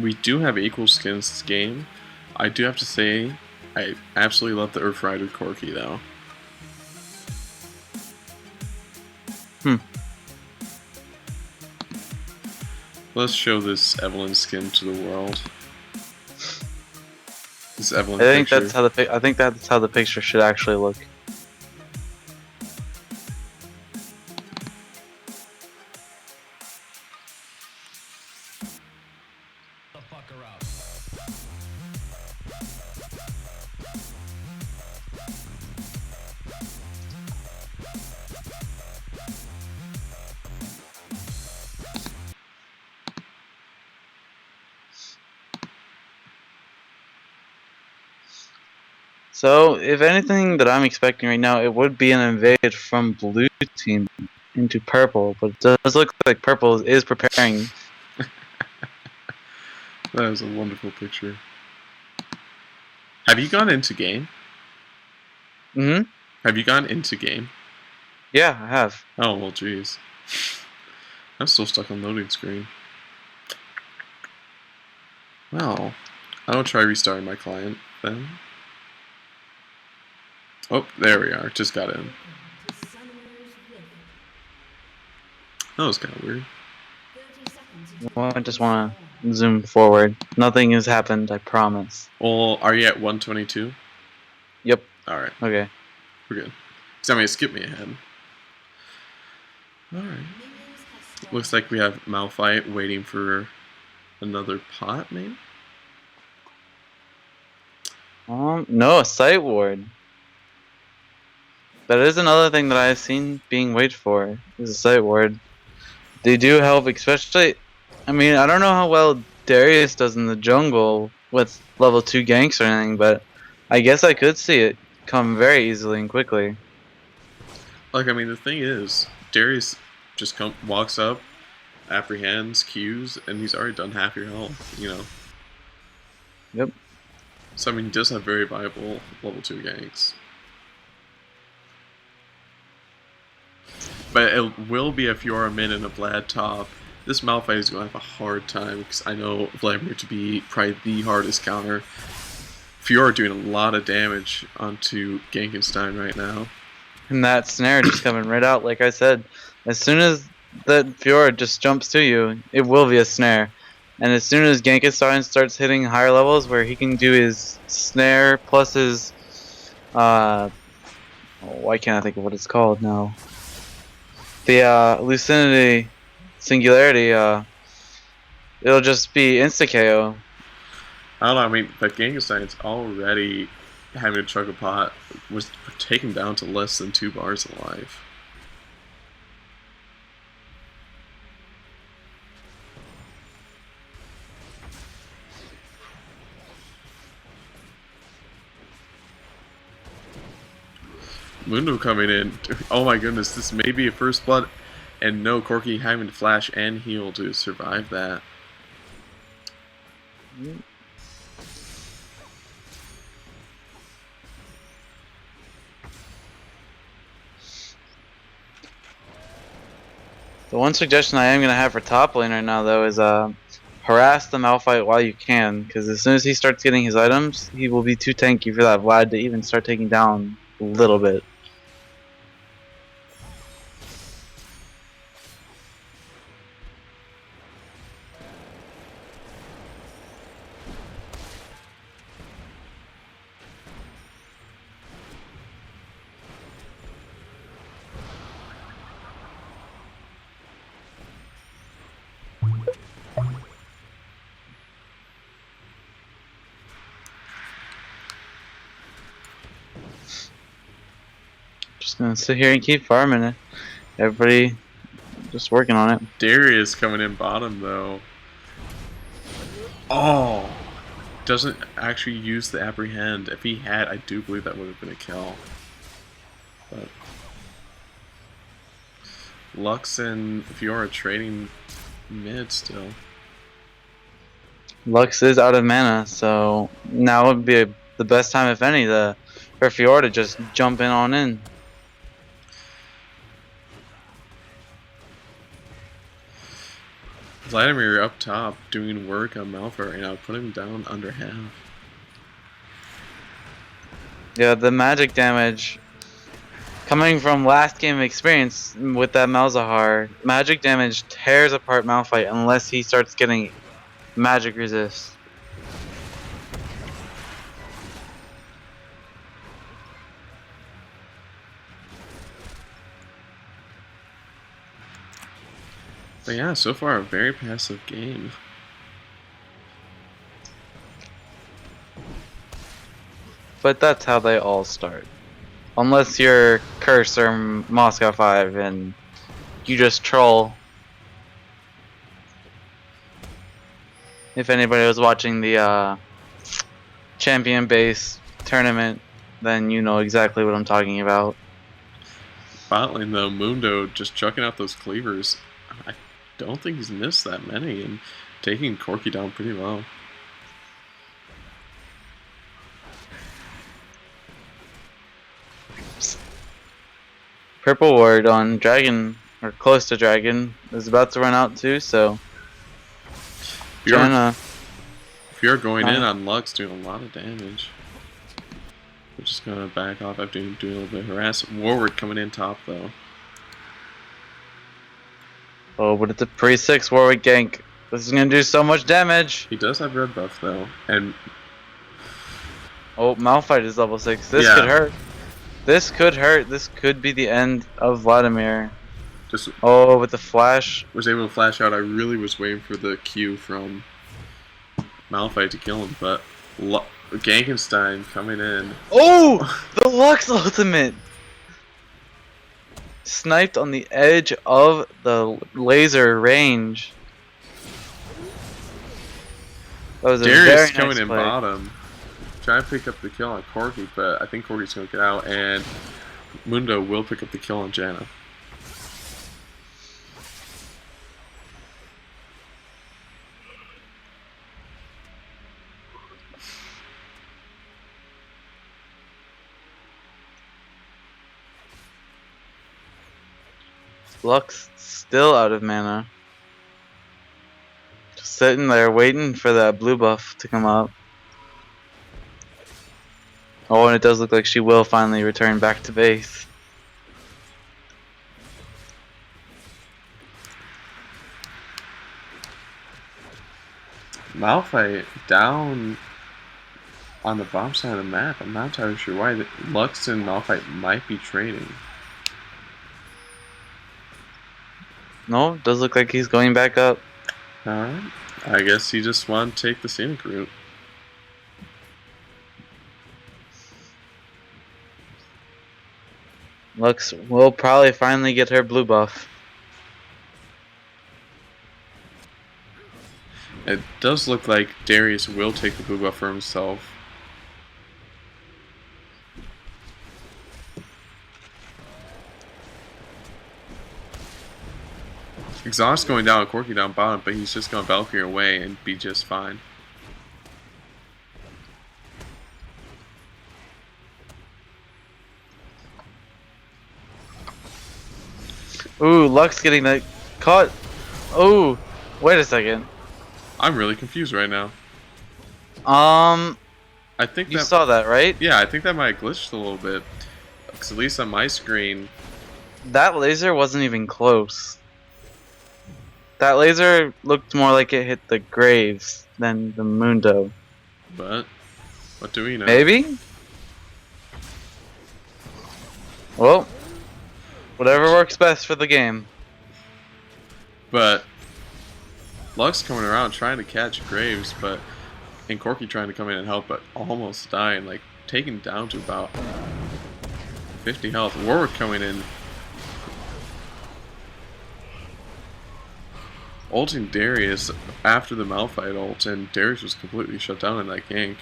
We do have equal skins this game. I do have to say, I absolutely love the Earth Rider Corki though. Let's show this Evelyn skin to the world. This Evelyn picture. I think that's how the picture should actually look. So, if anything that I'm expecting right now, it would be an invade from blue team into purple, but it does look like purple is preparing. That is a wonderful picture. Have you gone into game? Have you gone into game? Yeah, I have. Oh, well, jeez. I'm still stuck on loading screen. Well, I'll try restarting my client then. Oh, there we are. Just got in. That was kind of weird. Well, I just want to zoom forward. Nothing has happened, I promise. Well, are you at 122? Yep. Alright. Okay. We're good. Because I mean, skip me ahead. Alright. Looks like we have Malphite waiting for another pot, maybe? No, a sight ward. That is another thing that I've seen being waited for, is a sight ward. They do help, especially, I mean, I don't know how well Darius does in the jungle with level 2 ganks or anything, but I guess I could see it come very easily and quickly. Like, I mean, the thing is, Darius just walks up, apprehends, Qs, and he's already done half your health, you know? Yep. So, I mean, he does have very viable level 2 ganks. But it will be a Fiora mid and a Vlad top. This Malphite is going to have a hard time because I know Vladimir to be probably the hardest counter. Fiora doing a lot of damage onto Gankenstein right now. And that snare just coming right out, like I said. As soon as that Fiora just jumps to you, it will be a snare. And as soon as Gankenstein starts hitting higher levels where he can do his snare plus his... why can't I think of what it's called now? The Lucidity Singularity, it'll just be insta-KO. I don't know, I mean, but Gankenstein's already having to chug a pot, was taken down to less than 2 bars alive. Mundo coming in. Oh my goodness, this may be a first blood, and no, Corki having to flash and heal to survive that. The one suggestion I am going to have for top lane right now, though, is harass the Malphite while you can, because as soon as he starts getting his items, he will be too tanky for that Vlad to even start taking down a little bit. Just gonna sit here and keep farming it. Everybody just working on it. Darius coming in bottom though. Oh, doesn't actually use the apprehend. If he had, I do believe that would have been a kill. But Lux and Fiora trading mid still. Lux is out of mana, so now would be the best time, if any, for Fiora to just jump in on in. Vladimir up top doing work on Malphite right now, putting him down under half. Yeah, the magic damage coming from last game experience with that Malzahar, magic damage tears apart Malphite unless he starts getting magic resist. But yeah, so far a very passive game. But that's how they all start. Unless you're Curse or Moscow 5 and you just troll. If anybody was watching the champion base tournament, then you know exactly what I'm talking about. Bot lane though, Mundo just chucking out those cleavers. I don't think he's missed that many and taking Corki down pretty well. Purple ward on Dragon, or close to Dragon, is about to run out too, so Janna. If you're going in on Lux, doing a lot of damage. We're just gonna back off after doing a little bit of harass. Warwick coming in top though. Oh, but it's a pre-6 Warwick gank. This is gonna do so much damage. He does have red buff though, and oh, Malphite is level 6. This could hurt. This could hurt. This could be the end of Vladimir. Just with the flash. Was able to flash out. I really was waiting for the Q from Malphite to kill him, but Gankenstein coming in. Oh, the Lux ultimate! Sniped on the edge of the laser range. That was a Darius very nice coming in play. bottom. Trying to pick up the kill on Corki, but I think Corki's going to get out, and Mundo will pick up the kill on Janna. Lux still out of mana. Just sitting there waiting for that blue buff to come up. Oh, and it does look like she will finally return back to base. Malphite down on the bottom side of the map. I'm not entirely sure why. Lux and Malphite might be trading. No, does look like he's going back up. Alright. I guess he just wanted to take the scenic route. Lux will probably finally get her blue buff. It does look like Darius will take the blue buff for himself. Exhaust going down, Corki down bottom, but he's just going to Valkyrie away and be just fine. Ooh, Lux getting that caught. Oh, wait a second. I'm really confused right now. I think you saw that, right? Yeah, I think that might have glitched a little bit. Because at least on my screen, that laser wasn't even close. That laser looked more like it hit the Graves than the Mundo. But what do we know? Maybe? Well, whatever works best for the game. But Lux coming around trying to catch Graves, and Corki trying to come in and help, but almost dying, like taken down to about 50 health. Warwick coming in, ulting Darius after the Malphite ult, and Darius was completely shut down in that gank.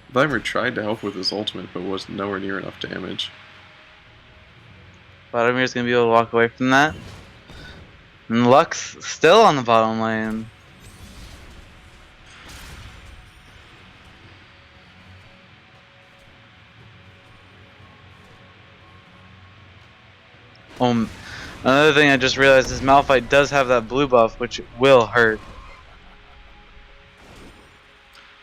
Vladimir tried to help with his ultimate, but was nowhere near enough damage. Vladimir's gonna be able to walk away from that. And Lux still on the bottom lane. Another thing I just realized is Malphite does have that blue buff, which will hurt.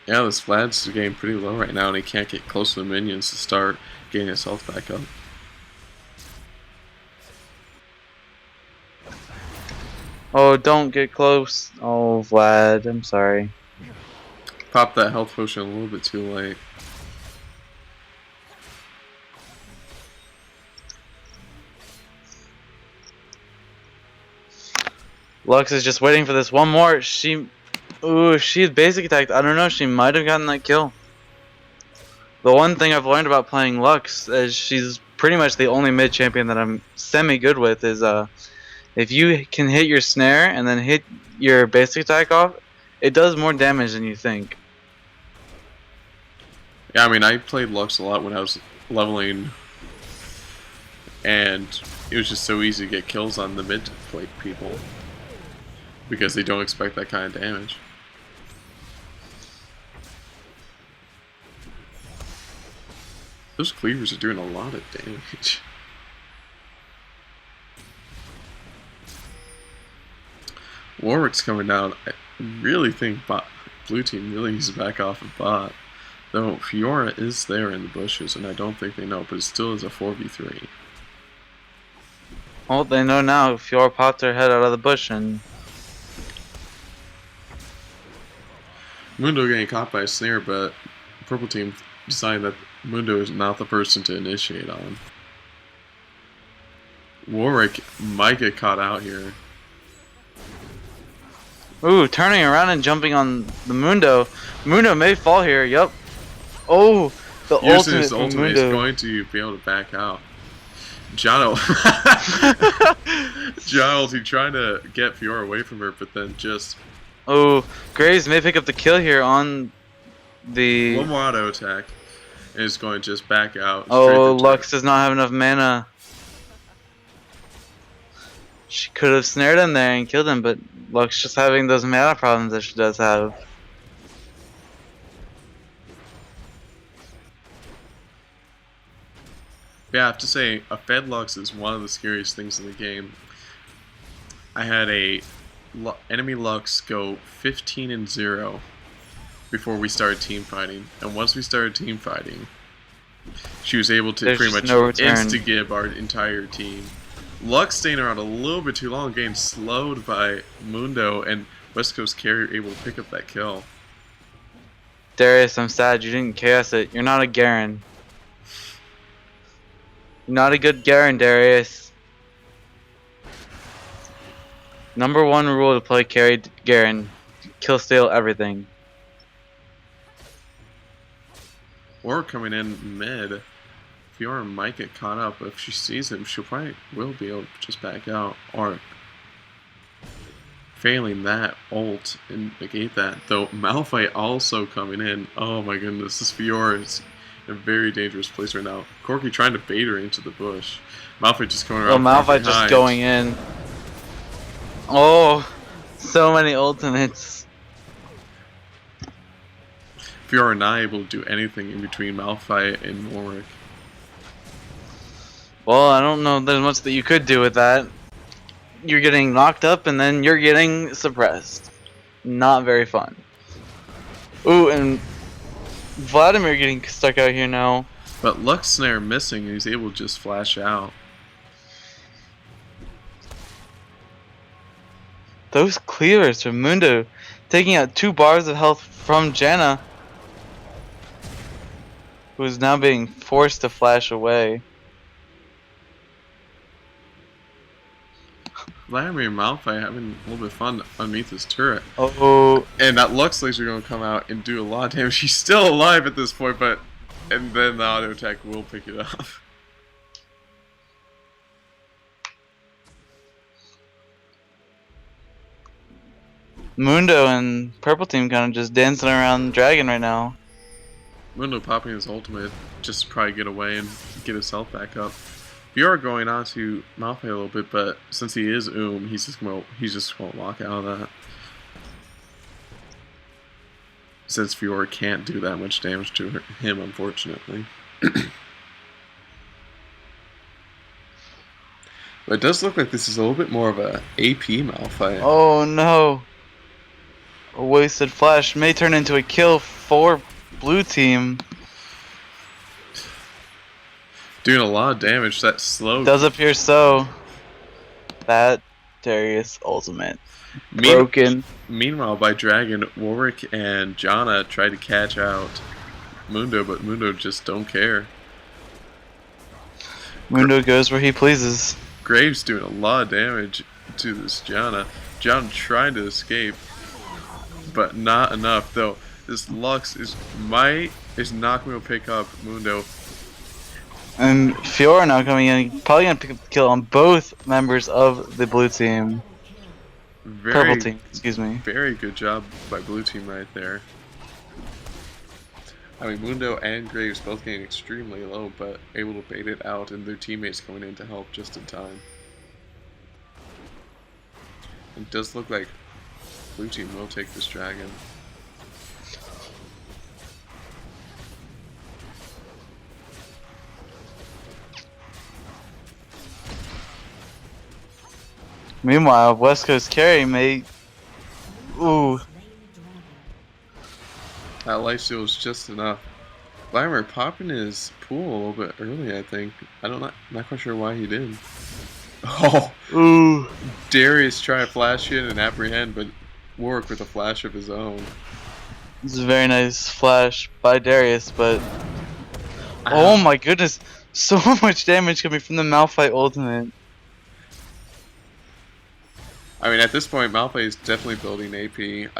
Yeah, this Vlad's getting pretty low right now, and he can't get close to the minions to start getting his health back up. Oh, don't get close. Oh, Vlad, I'm sorry. Pop that health potion a little bit too late. Lux is just waiting for this one more. Ooh, she's basic attacked. I don't know. She might have gotten that kill. The one thing I've learned about playing Lux is she's pretty much the only mid champion that I'm semi good with. Is if you can hit your snare and then hit your basic attack off, it does more damage than you think. Yeah, I mean, I played Lux a lot when I was leveling, and it was just so easy to get kills on the mid like people because they don't expect that kind of damage. Those cleavers are doing a lot of damage. Warwick's coming down. I really think blue team really needs to back off of bot. Though Fiora is there in the bushes, and I don't think they know, but it still is a 4v3. Well, they know now. Fiora popped her head out of the bush, and Mundo getting caught by a snare, but purple team decided that Mundo is not the person to initiate on. Warwick might get caught out here. ooh, turning around and jumping on the Mundo. Mundo may fall here. Yup. Oh, the Using ultimate his from ultimate is Mundo. going to be able to back out. Jono. Jono, he trying to get Fiora away from her, but then just... Oh, Graves may pick up the kill here on the... one more auto attack. And is going to just back out. Oh, Lux does not have enough mana. She could have snared him there and killed him, but Lux just having those mana problems that she does have. Yeah, I have to say, a Fed Lux is one of the scariest things in the game. I had a enemy Lux go 15-0 before we started team fighting, and once we started team fighting, she was able to pretty much insta-gib our entire team. Lux staying around a little bit too long, getting slowed by Mundo, and West Coast carrier able to pick up that kill. Darius, I'm sad you didn't chaos it. You're not a Garen. You're not a good Garen, Darius. Number one rule to play carry Garen: kill steal everything. Or coming in mid, Fiora might get caught up, but if she sees him, she probably will be able to just back out. Or failing that, ult and negate that. Though Malphite also coming in. Oh my goodness, this Fiora is in a very dangerous place right now. Corki trying to bait her into the bush. Malphite just coming around. Oh, Malphite just going in. Oh, so many ultimates. Fiora not able to do anything in between Malphite and Warwick. Well, I don't know there's much that you could do with that. You're getting knocked up and then you're getting suppressed. Not very fun. Ooh, and Vladimir getting stuck out here now. But Lux Snare missing, and he's able to just flash out. Those cleavers from Mundo taking out 2 bars of health from Janna, who is now being forced to flash away. Vladimir and Malphite having a little bit of fun underneath his turret. Oh, And that Lux laser going to come out and do a lot of damage. She's still alive at this point, but... and then the auto attack will pick it up. Mundo and Purple Team kind of just dancing around Dragon right now. Mundo popping his ultimate just to probably get away and get his health back up. Fiora going on to Malphite a little bit, but since he is he's just gonna walk out of that. Since Fiora can't do that much damage to him, unfortunately. But it does look like this is a little bit more of a AP Malphite. Oh no! A wasted flash may turn into a kill for blue team. Doing a lot of damage. That slow. Does appear so. That Darius ultimate Mean- broken. Meanwhile, by Dragon, Warwick and Janna try to catch out Mundo, but Mundo just don't care. Mundo goes where he pleases. Graves doing a lot of damage to this Janna. Janna trying to escape, but not enough. Though this Lux is not going to pick up Mundo. And Fiora now coming in, probably gonna pick up the kill on both members of the blue team. Purple team, excuse me. Very good job by blue team right there. I mean, Mundo and Graves both getting extremely low, but able to bait it out, and their teammates going in to help just in time. It does look like blue team will take this dragon. Meanwhile, West Coast carry may. Ooh. That lifesteal is just enough. Vladimir popping his pool a little bit early, I think. Not quite sure why he did. Oh! Ooh. Darius trying to flash in and apprehend, but Warwick with a flash of his own. This is a very nice flash by Darius, but. Oh my goodness! So much damage coming from the Malphite ultimate. I mean, at this point, Malphite is definitely building AP.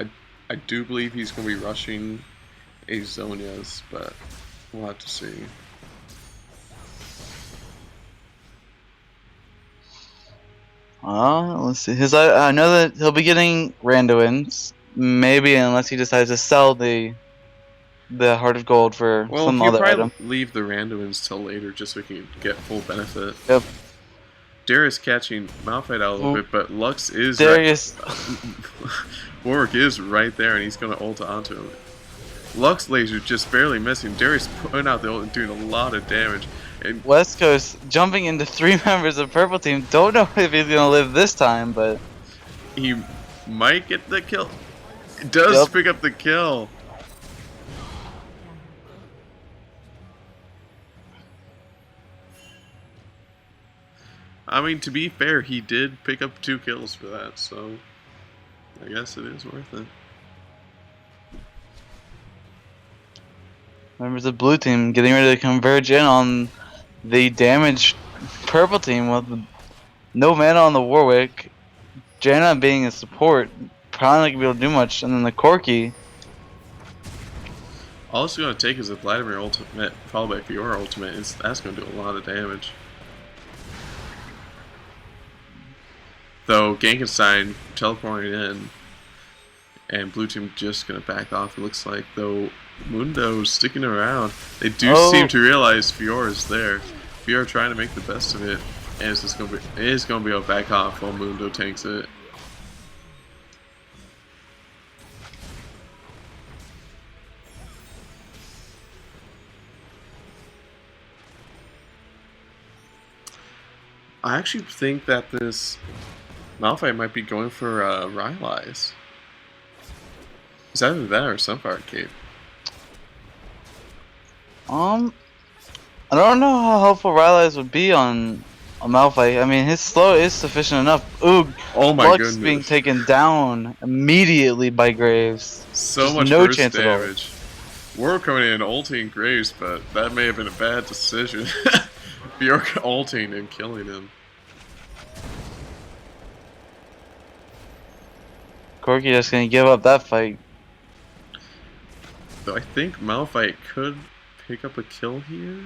I do believe he's going to be rushing a Zonia's, but we'll have to see. Let's see. I know that he'll be getting Randuin's, maybe unless he decides to sell the Heart of Gold for some he'll other probably item. leave the Randuin's till later just so he can get full benefit. Yep. Darius catching Malphite out a little bit, but Lux is Darius. Warwick is right there, and he's going to ult onto him. Lux laser just barely missing. Darius putting out the ult and doing a lot of damage. And West Coast jumping into 3 members of Purple Team. Don't know if he's gonna live this time, but he might get the kill. It does pick up the kill. I mean, to be fair, he did pick up 2 kills for that, so I guess it is worth it. members of Blue Team getting ready to converge in on the damaged Purple Team with no mana on the Warwick. Janna being a support, probably not gonna be able to do much, and then the Corki. All it's going to take is a Vladimir ultimate followed by Fiora ultimate, and that's going to do a lot of damage. Though Gankenstein teleporting in, and Blue Team just going to back off, it looks like. Though Mundo's sticking around. They do seem to realize Fiora's there. Fiora trying to make the best of it, and it's just going to be able to back off while Mundo tanks it. I actually think that this Malphite might be going for Rylai's. It's either that or Sunfire Cape. I don't know how helpful Rylai's would be on a Malphite. I mean, his slow is sufficient enough. Ooh, oh my Lux goodness. being taken down immediately by Graves. So Just much no burst chance damage. We're coming in ulting Graves, but that may have been a bad decision. Bjork ulting and killing him. Corki just gonna give up that fight. Though I think Malphite could pick up a kill here.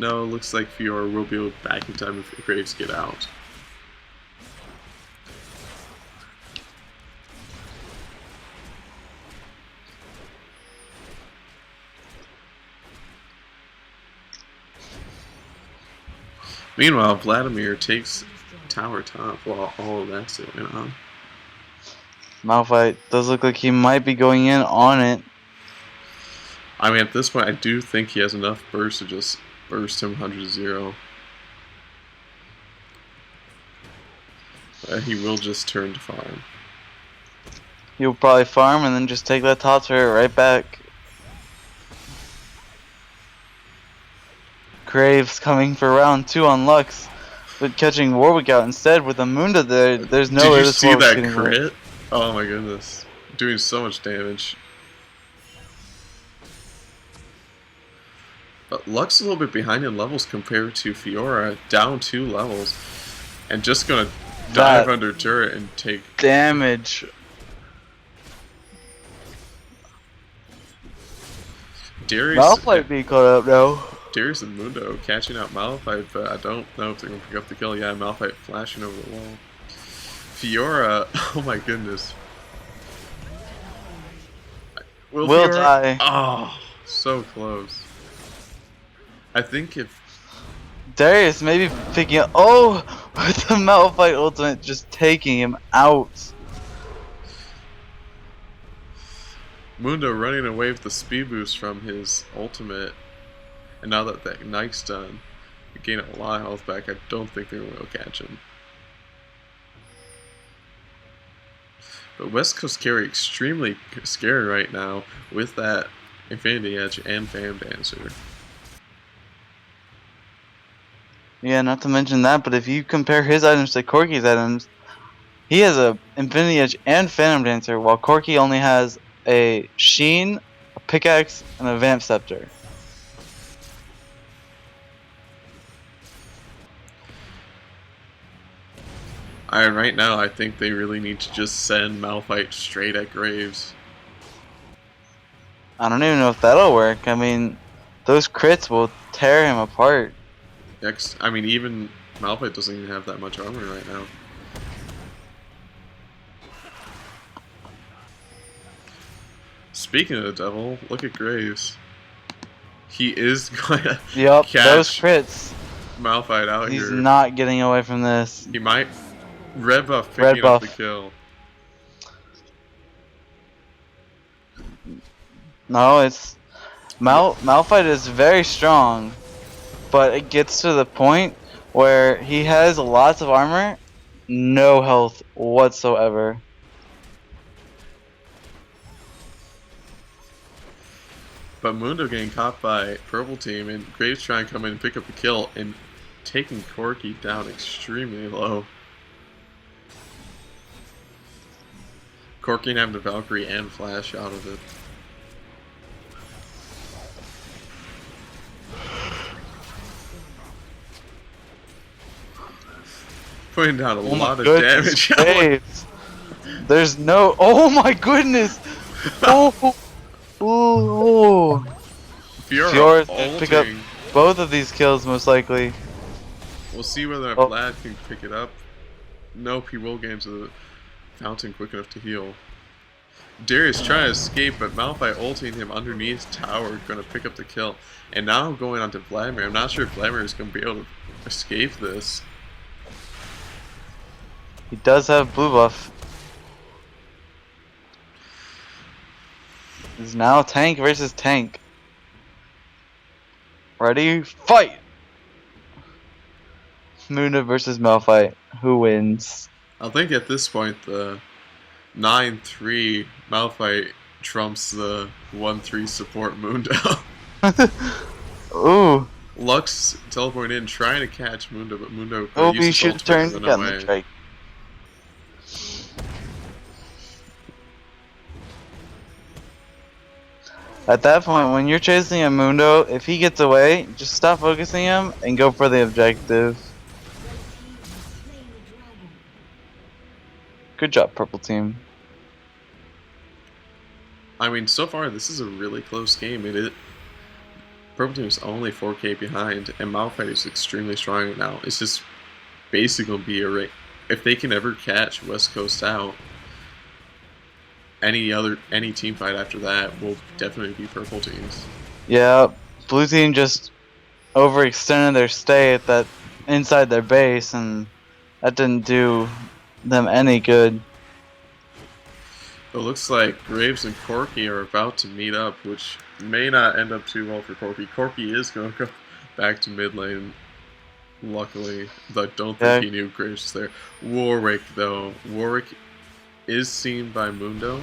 No, looks like Fiora will be able to back in time if Graves get out. Meanwhile, Vladimir takes tower top while all of that's going on. Malphite does look like he might be going in on it. I mean, at this point, I do think he has enough burst to just burst him 100-0. He will just turn to farm. He'll probably farm and then just take that top turret right back. Graves coming for round 2 on Lux, but catching Warwick out instead with a Munda there. There's no Did way you this see Warwick's that getting away. crit? Oh my goodness. Doing so much damage. But Lux a little bit behind in levels compared to Fiora, down 2 levels. And just gonna dive under turret and take damage. Darius. Malphite being caught up now. Darius and Mundo catching out Malphite, but I don't know if they're gonna pick up the kill. Yeah, Malphite flashing over the wall. Fiora, oh my goodness. Will Fiora die. Oh, so close. I think if Darius maybe picking up. Oh, with the Malphite ultimate just taking him out. Mundo running away with the speed boost from his ultimate, and now that that Ignite's done, he gained a lot of health back. I don't think they're going to catch him. But West Coast carry extremely scary right now with that Infinity Edge and Phantom Dancer. Yeah, not to mention that, but if you compare his items to Corki's items, he has a Infinity Edge and Phantom Dancer, while Corki only has a Sheen, a Pickaxe, and a Vamp Scepter. Right now, I think they really need to just send Malphite straight at Graves. I don't even know if that'll work. I mean, those crits will tear him apart. I mean, even Malphite doesn't even have that much armor right now. Speaking of the devil, look at Graves. He is going to catch those crits. Malphite out here. He's not getting away from this. He might red buff picking up the kill. No, it's Malphite is very strong, but it gets to the point where he has lots of armor, no health whatsoever. But Mundo getting caught by Purple Team, and Graves trying to come in and pick up the kill, and taking Corki down extremely low. Corki having the Valkyrie and Flash out of it. Putting down a lot of damage. There's no. Oh my goodness! Oh, oh. Fiora's gonna pick up both of these kills most likely. We'll see whether Vlad can pick it up. Nope, he will get into the fountain quick enough to heal. Darius trying to escape, but Malphite ulting him underneath tower, going to pick up the kill. And now going on to Vladimir. I'm not sure if Vladimir is going to be able to escape this. He does have blue buff. It's now tank versus tank. Ready? Fight! Munda versus Malphite. Who wins? I think at this point the 9-3 Malphite trumps the 1-3 support Mundo. Ooh. Lux teleporting in, trying to catch Mundo, but Mundo he should have turned and gotten the strike. At that point, when you're chasing a Mundo, if he gets away, just stop focusing him and go for the objective. Good job, Purple Team. I mean, so far this is a really close game. Purple Team is only 4K behind, and Malphite is extremely strong right now. It's just basically going to be a race. If they can ever catch West Coast out, any team fight after that will definitely be Purple Teams. Yeah, Blue Team just overextended their stay at that inside their base, and that didn't do them any good. It looks like Graves and Corki are about to meet up, which may not end up too well for Corki. Corki is going to go back to mid lane. Luckily, though I don't Yeah. think he knew Graves was there. Warwick, though. Warwick is seen by Mundo.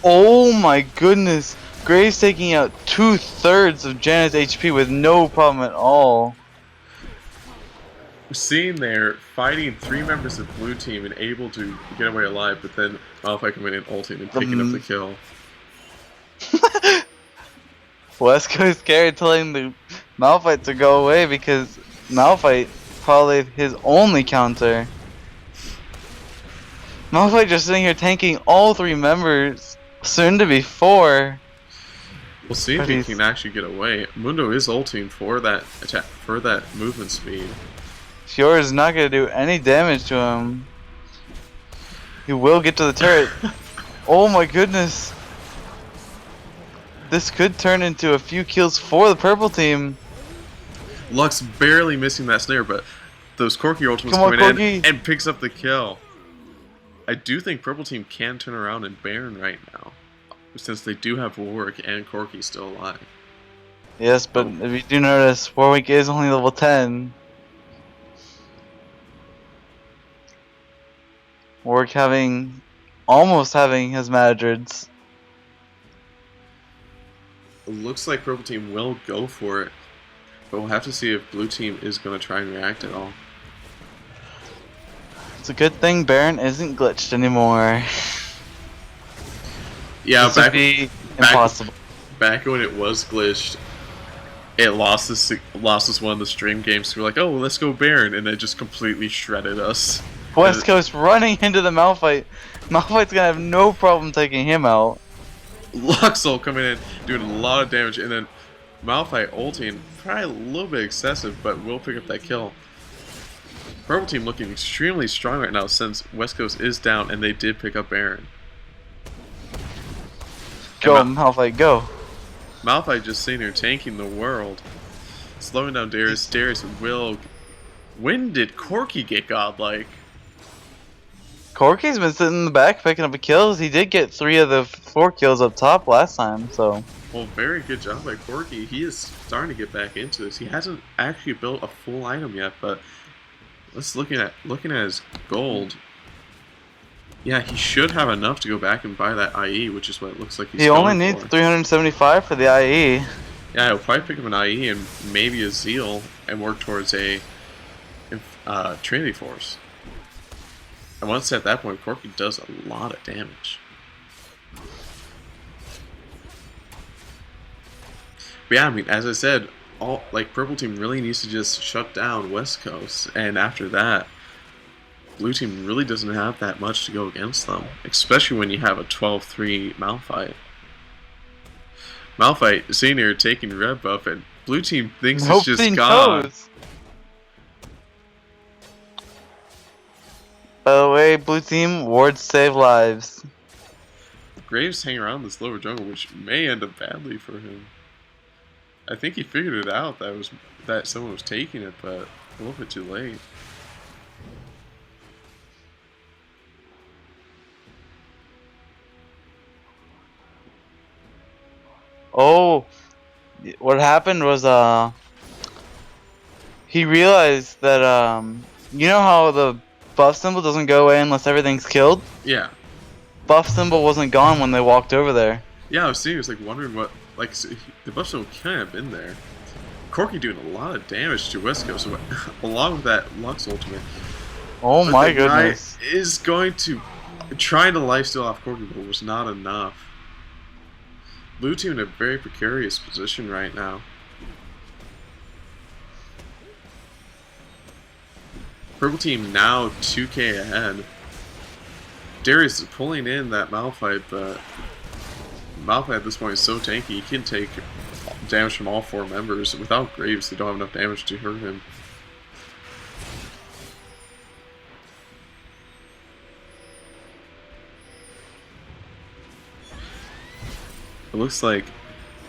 Oh my goodness! Graves taking out 2/3 of Janet's HP with no problem at all. Seen there fighting 3 members of blue team and able to get away alive, but then Malphite coming in ulting and picking up the kill. West Coast Carry telling the Malphite to go away because Malphite probably his only counter. Malphite just sitting here tanking all 3 members, soon to be 4. We'll see if he can actually get away. Mundo is ulting for that attack, for that movement speed. Fiora is not going to do any damage to him. He will get to the turret. Oh my goodness. This could turn into a few kills for the purple team. Lux barely missing that snare, but those Corki ultimates Come on, coming in Corki. and picks up the kill. I do think purple team can turn around and Baron right now, since they do have Warwick and Corki still alive. Yes, but if you do notice, Warwick is only level 10. Warwick almost having his Madrids. It looks like purple team will go for it, but we'll have to see if blue team is going to try and react at all. It's a good thing Baron isn't glitched anymore. Yeah, this would be impossible. Back when it was glitched, it lost us one of the stream games. So we're like, oh, let's go Baron, and it just completely shredded us. West Coast running into the Malphite. Malphite's gonna have no problem taking him out. Luxol coming in, doing a lot of damage, and then Malphite ulting, probably a little bit excessive, but will pick up that kill. Purple team looking extremely strong right now since West Coast is down and they did pick up Baron. Go, Malphite, go. Malphite just sitting here tanking the world. Slowing down Darius. Darius will... When did Corki get godlike? Corki's been sitting in the back picking up kills. He did get 3 of the 4 kills up top last time, so... Well, very good job by Corki. He is starting to get back into this. He hasn't actually built a full item yet, but... Let's looking at his gold. Yeah, he should have enough to go back and buy that IE, which is what it looks like he's He going only needs for. 375 for the IE. Yeah, he'll probably pick up an IE and maybe a Zeal and work towards a Trinity Force. And once at that point, Corki does a lot of damage. But yeah, I mean, as I said, purple team really needs to just shut down West Coast, and after that, blue team really doesn't have that much to go against them, especially when you have a 12-3 Malphite. Malphite sitting here taking red buff, and blue team thinks it's just gone. By the way, blue team, wards save lives. Graves hang around this lower jungle, which may end up badly for him. I think he figured it out that someone was taking it, but a little bit too late. Oh, what happened was he realized that you know how the buff symbol doesn't go away unless everything's killed? Yeah. Buff symbol wasn't gone when they walked over there. Yeah, I was seeing. I was like wondering what, the buff symbol can't have been there. Corki doing a lot of damage to West Coast, so along with that Lux ultimate. Oh but my goodness! Is going to trying to lifesteal off Corki, but was not enough. Blue team in a very precarious position right now. Purple team now 2k ahead. Darius is pulling in that Malphite, but Malphite at this point is so tanky, he can take damage from all 4 members. Without Graves, they don't have enough damage to hurt him. It looks like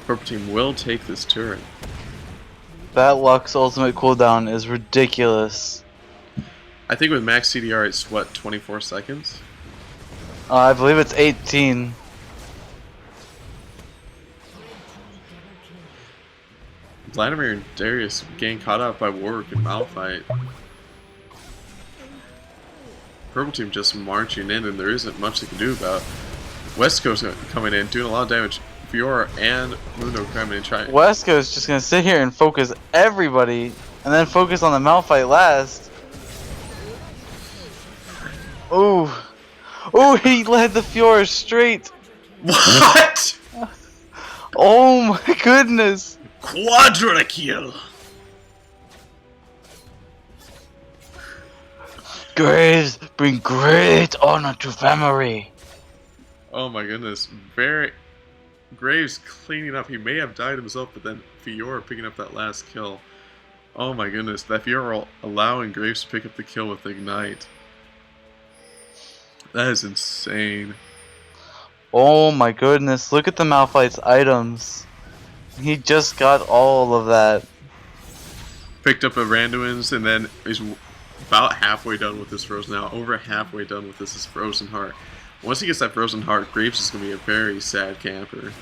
Purple team will take this turret. That Lux ultimate cooldown is ridiculous. I think with max CDR it's what, 24 seconds? I believe it's 18. Vladimir and Darius getting caught up by Warwick and Malphite. Purple team just marching in, and there isn't much they can do about it. West Coast coming in, doing a lot of damage. Fiora and Mundo coming in, trying. West Coast just gonna sit here and focus everybody, and then focus on the Malphite last. Ooh. Ooh, he led the Fiora straight. What? Oh my goodness. Quadra kill. Graves bring great honor to family. Oh my goodness. Graves cleaning up. He may have died himself, but then Fiora picking up that last kill. Oh my goodness. That Fiora allowing Graves to pick up the kill with Ignite. That is insane. Oh my goodness, look at the Malphite's items. He just got all of that. Picked up a Randuin's and then is about halfway done with this Frozen now. Over halfway done with this Frozen Heart. Once he gets that Frozen Heart, Graves is going to be a very sad camper.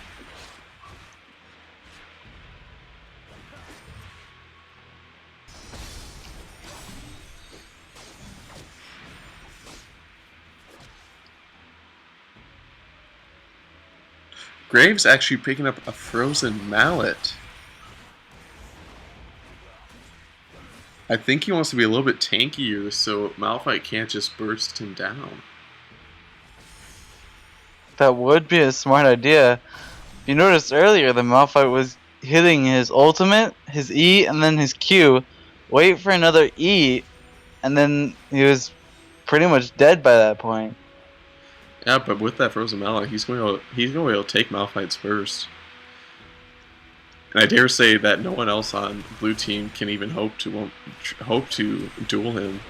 Graves actually picking up a Frozen Mallet. I think he wants to be a little bit tankier so Malphite can't just burst him down. That would be a smart idea. If you noticed earlier, the Malphite was hitting his ultimate, his E, and then his Q. Wait for another E, and then he was pretty much dead by that point. Yeah, but with that Frozen Mallet, he's going to be able to take Malphite's burst. And I dare say that no one else on blue team can even hope to duel him.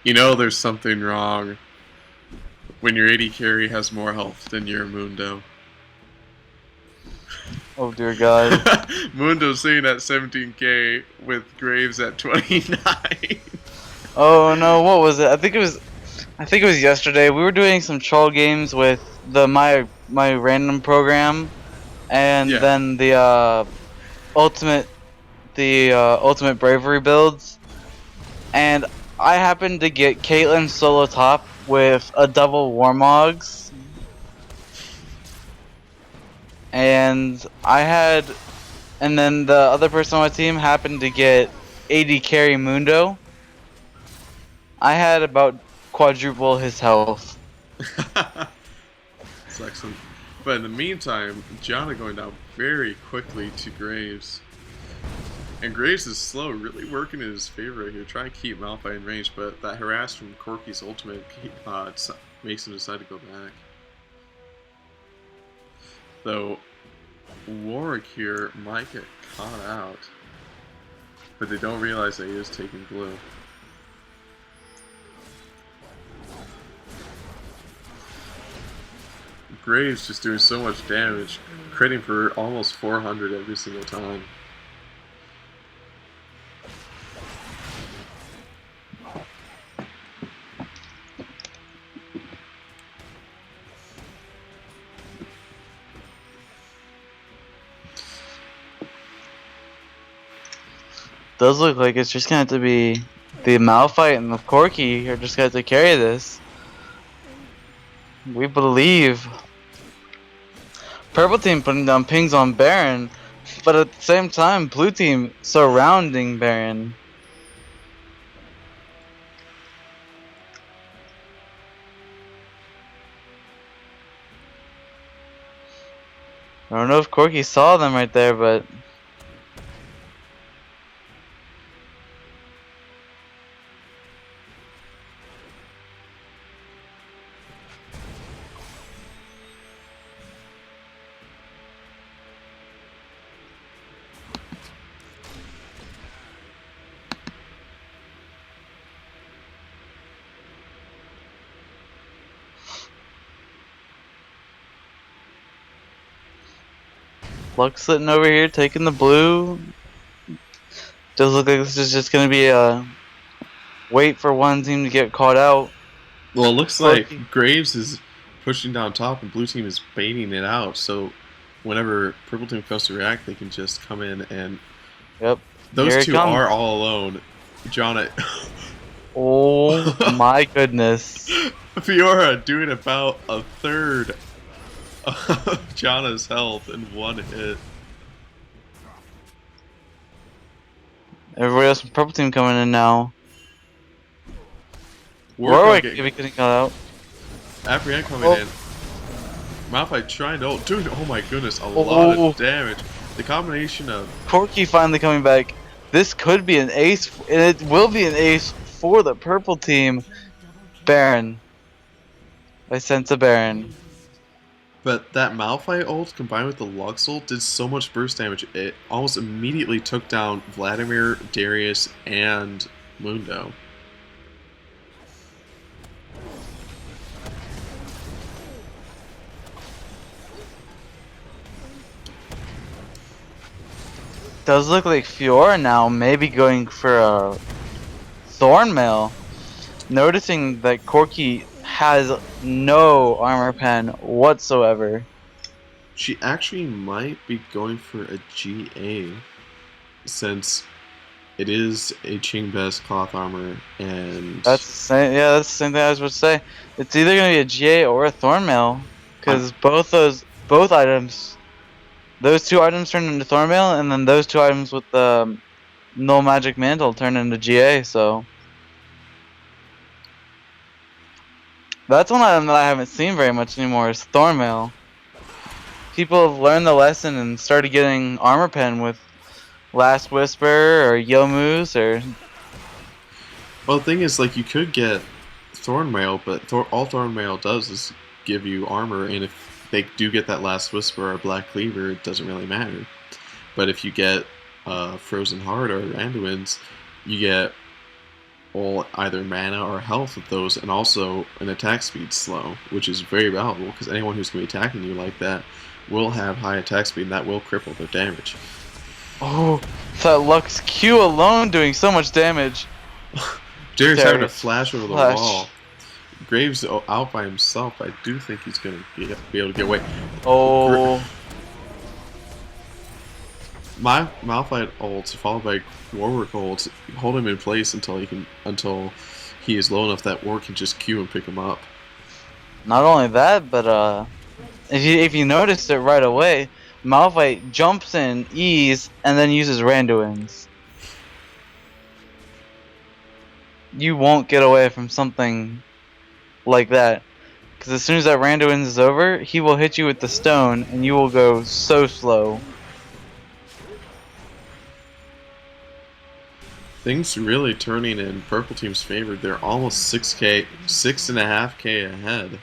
You know there's something wrong when your AD carry has more health than your Mundo. Oh dear God. Mundo's sitting at 17k with Graves at 29. Oh no, what was it? I think it was yesterday. We were doing some troll games with my random program, and Yeah. then the ultimate bravery builds, and I happened to get Caitlyn solo top with a double Warmogs. And then the other person on my team happened to get AD carry Mundo. I had about quadruple his health. It's excellent. But in the meantime, Gianna going down very quickly to Graves. And Graves is slow, really working in his favor right here, trying to keep Malphite in range, but that harass from Corky's ultimate makes him decide to go back. Though Warwick here might get caught out, but they don't realize that he is taking blue. Graves just doing so much damage, critting for almost 400 every single time. Does look like it's just gonna have to be the Malphite and the Corky are just gonna have to carry this. We believe. Purple team putting down pings on Baron, but at the same time, blue team surrounding Baron. I don't know if Corky saw them right there, but Lux sitting over here taking the blue. Does look like this is just gonna be a wait for one team to get caught out. Well, it looks Corky. like Graves is pushing down top, and blue team is baiting it out. So whenever purple team comes to react, they can just come in, and Yep. those Here it two comes. are all alone. John, Oh my goodness. Fiora doing about a third of Jana's health in one hit. Everybody else from purple team coming in now. Warwick Warwick maybe getting caught out. Apprehend coming in. Malphite trying to ult. Dude, oh my goodness, a lot of damage. The combination of Corky finally coming back. This could be an ace, and it will be an ace for the purple team. Baron. I sense a Baron. But that Malphite ult combined with the Lux ult did so much burst damage, it almost immediately took down Vladimir, Darius, and Mundo. Does look like Fiora now maybe going for a Thornmail. Noticing that Corky has no armor pen whatsoever. She actually might be going for a GA, since it is a Ching Best cloth armor, and That's the same. Yeah, that's the same thing I was about to say. It's either gonna be a GA or a Thornmail, because both items, those two items turn into Thornmail, and then those two items with the no magic mantle turn into GA. So that's one item that I haven't seen very much anymore. Is Thornmail. People have learned the lesson and started getting armor pen with Last Whisper or Yomu's or. well, the thing is, like, you could get Thornmail, but all Thornmail does is give you armor, and if they do get that Last Whisper or Black Cleaver, it doesn't really matter. But if you get Frozen Heart or Randuin's, you get either mana or health with those, and also an attack speed slow, which is very valuable, because anyone who's going to be attacking you like that will have high attack speed, and that will cripple their damage. Oh, that Lux Q alone doing so much damage. Darius having to flash over the Flash. wall. Graves out by himself. I do think he's going to be able to get away. Oh. My Malphite ults followed by Warwick ults hold him in place until he is low enough that Warwick can just Q and pick him up. Not only that, but if you noticed it right away, Malphite jumps in E's and then uses Randuin's. You won't get away from something like that, because as soon as that Randuin's is over, he will hit you with the stone, and you will go so slow. Things really turning in purple team's favor. They're almost 6.5k ahead.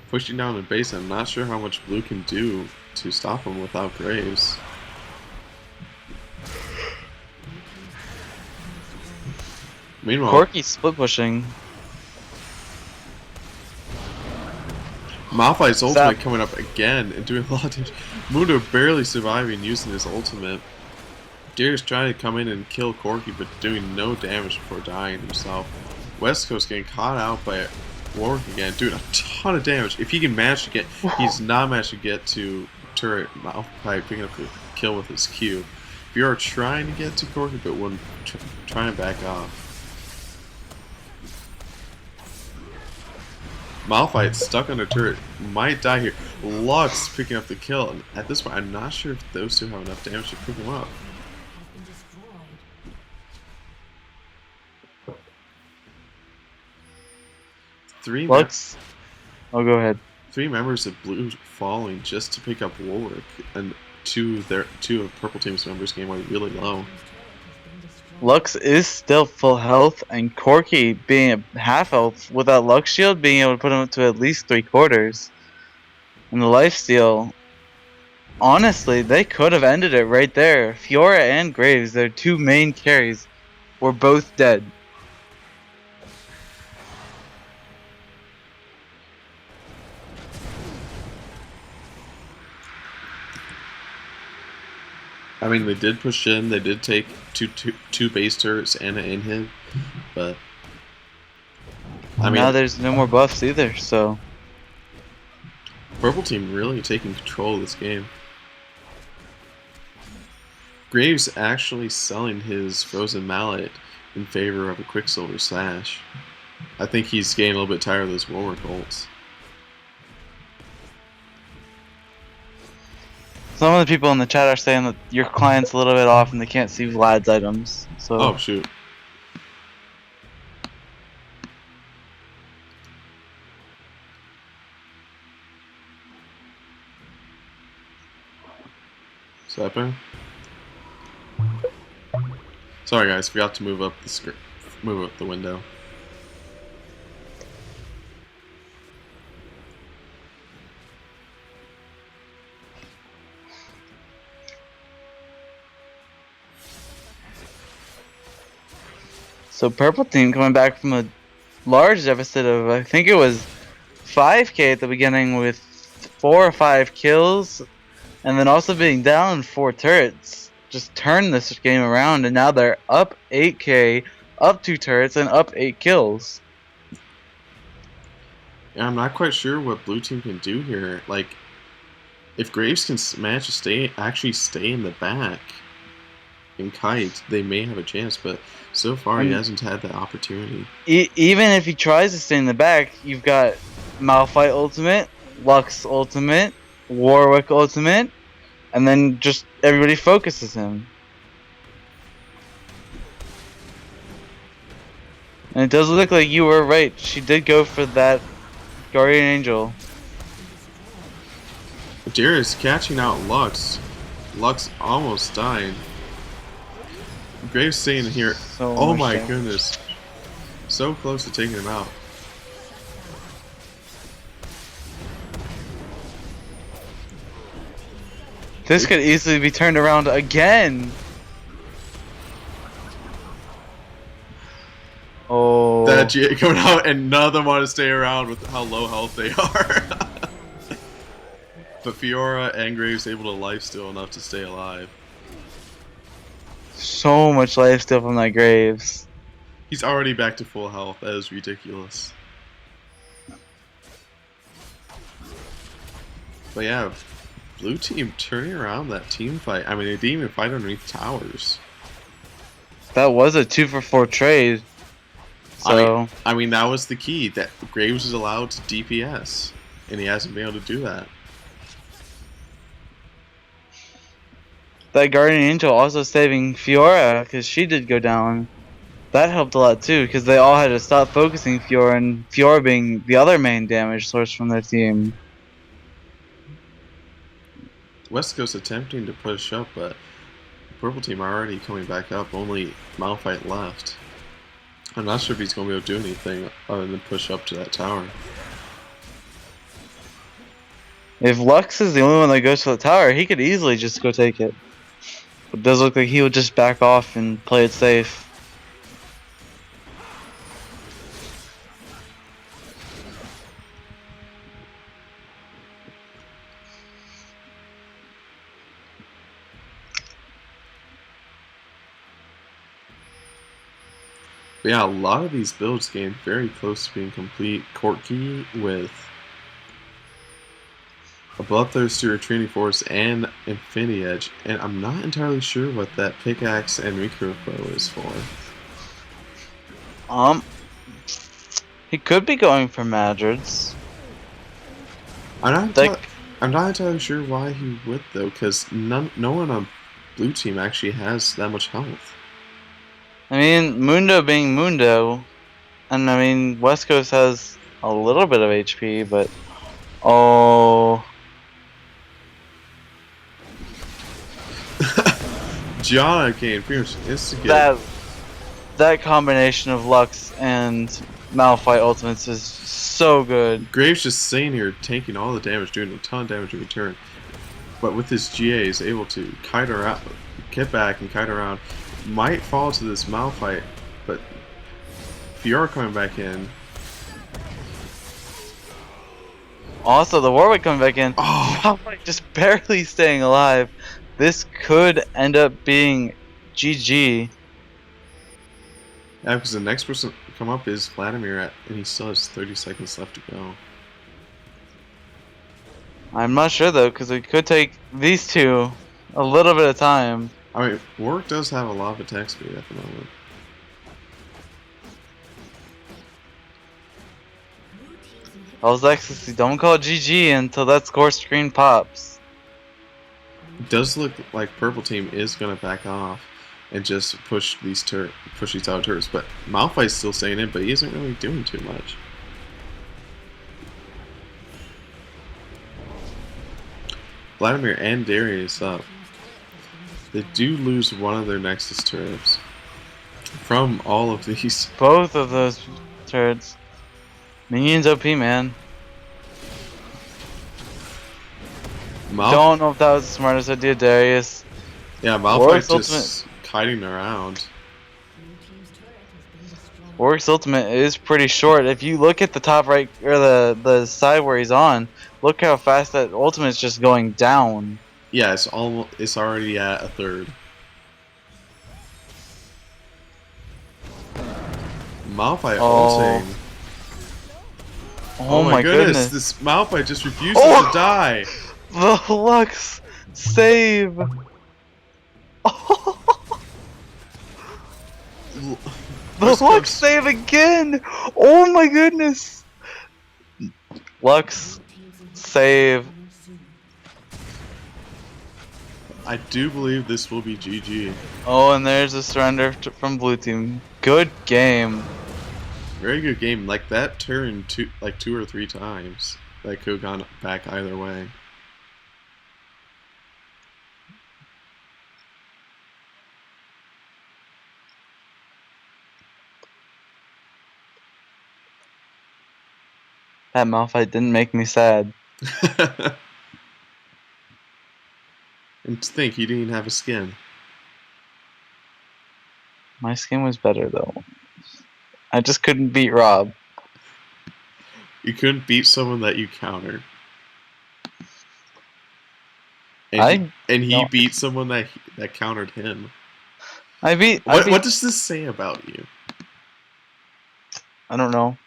Pushing down the base, I'm not sure how much blue can do to stop him without Graves. Meanwhile, Corky's split pushing. Malphite's ultimate coming up again and doing a lot of damage. Mundo barely surviving using his ultimate. Darius trying to come in and kill Corky, but doing no damage before dying himself. West Coast getting caught out by Warwick again, doing a ton of damage. If he can manage to get, he's not managed to get to turret Malphite picking up the kill with his Q. Fiora trying to get to Corky, but wouldn't try and back off. Malphite stuck on a turret, might die here. Lux picking up the kill, and at this point I'm not sure if those two have enough damage to pick him up. Lux. Oh, go ahead. 3 members of blue falling just to pick up Warwick, and two of purple team's members game are really low. Lux is still full health, and Corky being at half health without Lux Shield being able to put him up to at least 3/4. And the lifesteal, honestly, they could have ended it right there. Fiora and Graves, their two main carries, were both dead. I mean, they did push in. They did take two base turrets and an inhib, but I Now mean, there's no more buffs either, so purple team really taking control of this game. Graves actually selling his frozen mallet in favor of a quicksilver sash. I think he's getting a little bit tired of those warwork ults. some of the people in the chat are saying that your client's a little bit off and they can't see Vlad's items. So Oh shoot. Is that better? Sorry guys, forgot to move up the window. So purple team coming back from a large deficit of, I think it was 5k at the beginning with 4 or 5 kills, and then also being down 4 turrets. Just turned this game around, and now they're up 8k, up 2 turrets, and up 8 kills. Yeah, I'm not quite sure what blue team can do here. Like, if Graves can manage to actually stay in the back and kite, they may have a chance, but so far he hasn't had that opportunity. Even if he tries to stay in the back, you've got Malphite ultimate, Lux ultimate, Warwick ultimate, and then just everybody focuses him. And it does look like you were right. She did go for that Guardian Angel. Darius catching out Lux. Lux almost dying. Graves staying here. So oh much my damage. goodness. So close to taking him out. This could easily be turned around again. Oh. That GA coming out and none of them want to stay around with how low health they are. But Fiora and Graves able to lifesteal enough to stay alive. So much life still from that Graves. He's already back to full health. That is ridiculous. But yeah, blue team turning around that team fight. I mean, they didn't even fight underneath towers. That was a 2-for-4 trade. So I mean, that was the key. That Graves is allowed to DPS, and he hasn't been able to do that. that Guardian Angel also saving Fiora because she did go down. That helped a lot too because they all had to stop focusing Fiora, and Fiora being the other main damage source from their team. West Coast attempting to push up, but purple team are already coming back up. Only Malphite left. I'm not sure if he's going to be able to do anything other than push up to that tower. If Lux is the only one that goes to the tower, he could easily just go take it. It does look like he would just back off and play it safe. But yeah, a lot of these builds getting very close to being complete. Corky with a Bloodthirster, Retreating Force, and Infinity Edge. And I'm not entirely sure what that pickaxe and recurve bow is for. He could be going for Madrids. I'm not entirely sure why he would though, because no one on blue team actually has that much health. I mean, Mundo being Mundo, and I mean, West Coast has a little bit of HP, but oh. Gianna gained pretty much instant. That combination of Lux and Malphite ultimates is so good. Graves just sitting here taking all the damage, doing a ton of damage in return. But with his GA, he's able to kite around, get back and kite around. Might fall to this Malphite, but Fiora coming back in. Also, the Warwick coming back in. Oh. Malphite just barely staying alive. this could end up being GG. Yeah, because the next person to come up is Vladimir, and he still has 30 seconds left to go. I'm not sure though, because it could take these two a little bit of time. I mean, Warwick does have a lot of attack speed at the moment. I was ecstasy. Don't call GG until that score screen pops. It does look like Purple Team is gonna back off and just push these out turrets, but Malphite's still staying in, but he isn't really doing too much. Vladimir and Darius up. They do lose one of their Nexus turrets from all of these. Both of those turrets. Minions OP, man. Don't know if that was the smartest idea, Darius. Yeah, Malphite just kiting around. Warwick's ultimate is pretty short. If you look at the top right, or the side where he's on, look how fast that ultimate is just going down. Yeah, it's already at a third. Malphite ulting. Oh my goodness. This Malphite just refuses to die. The Lux save. The Lux save again. Oh my goodness. Lux save. I do believe this will be GG. Oh, and there's a surrender from blue team. Good game. Very good game. Like that turned two or three times. That could have gone back either way. That Malphite didn't make me sad. And to think, you didn't even have a skin. My skin was better though. I just couldn't beat Rob. You couldn't beat someone that you countered. And he beat someone that countered him. What does this say about you? I don't know.